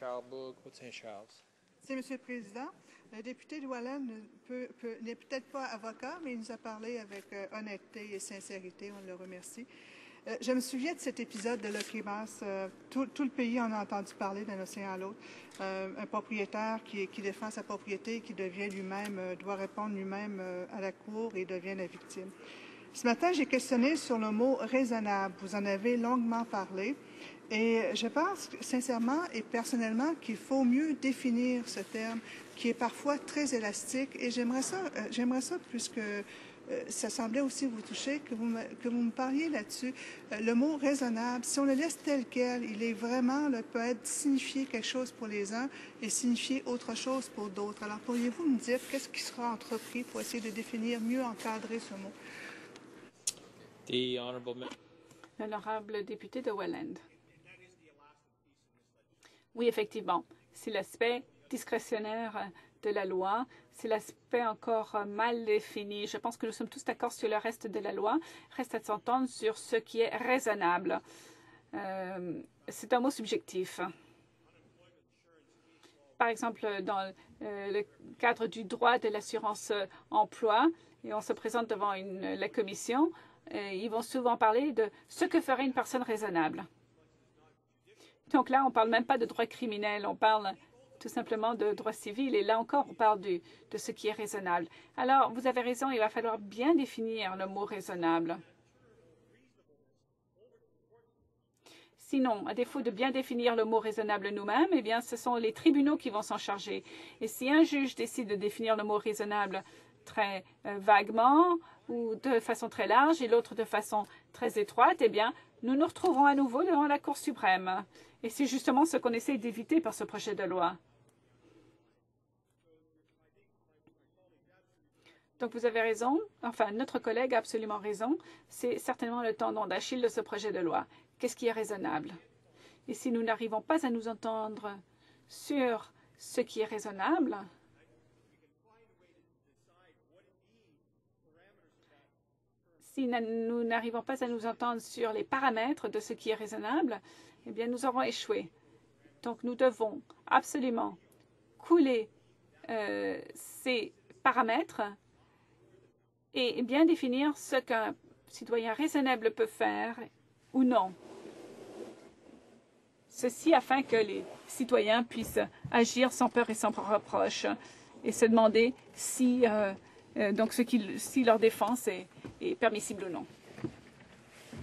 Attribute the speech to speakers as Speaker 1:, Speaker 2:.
Speaker 1: Charles Bourg, Saint-Charles.
Speaker 2: Merci, Monsieur le Président. Le député de Welland n'est peut-être pas avocat, mais il nous a parlé avec honnêteté et sincérité. On le remercie. Je me souviens de cet épisode de Lockheed Martin. Tout le pays en a entendu parler d'un océan à l'autre. Un propriétaire qui défend sa propriété, qui devient lui-même, doit répondre lui-même à la cour et devient la victime. Ce matin, j'ai questionné sur le mot « raisonnable ». Vous en avez longuement parlé. Et je pense sincèrement et personnellement qu'il faut mieux définir ce terme qui est parfois très élastique. Et j'aimerais ça puisque ça semblait aussi vous toucher, que vous me parliez là-dessus. Le mot « raisonnable », si on le laisse tel quel, il est vraiment, peut signifier quelque chose pour les uns et signifier autre chose pour d'autres. Alors, pourriez-vous me dire qu'est-ce qui sera entrepris pour essayer de définir, mieux encadrer ce mot?
Speaker 3: L'honorable député de Welland. Oui, effectivement, c'est l'aspect discrétionnaire de la loi, c'est l'aspect encore mal défini. Je pense que nous sommes tous d'accord sur le reste de la loi. Reste à s'entendre sur ce qui est raisonnable. C'est un mot subjectif. Par exemple, dans le cadre du droit de l'assurance emploi, et on se présente devant la commission, ils vont souvent parler de ce que ferait une personne raisonnable. Donc là, on ne parle même pas de droit criminel, on parle tout simplement de droit civil. Et là encore, on parle de ce qui est raisonnable. Alors, vous avez raison, il va falloir bien définir le mot raisonnable. Sinon, à défaut de bien définir le mot raisonnable nous-mêmes, eh bien, ce sont les tribunaux qui vont s'en charger. Et si un juge décide de définir le mot raisonnable très vaguement ou de façon très large et l'autre de façon très étroite, eh bien, nous nous retrouverons à nouveau devant la Cour suprême. Et c'est justement ce qu'on essaie d'éviter par ce projet de loi. Donc, vous avez raison. Enfin, notre collègue a absolument raison. C'est certainement le tendon d'Achille de ce projet de loi. Qu'est-ce qui est raisonnable? Et si nous n'arrivons pas à nous entendre sur ce qui est raisonnable, si nous n'arrivons pas à nous entendre sur les paramètres de ce qui est raisonnable, eh bien, nous aurons échoué. Donc, nous devons absolument couler ces paramètres et bien définir ce qu'un citoyen raisonnable peut faire ou non. Ceci afin que les citoyens puissent agir sans peur et sans reproche et se demander si leur défense est permissible ou non.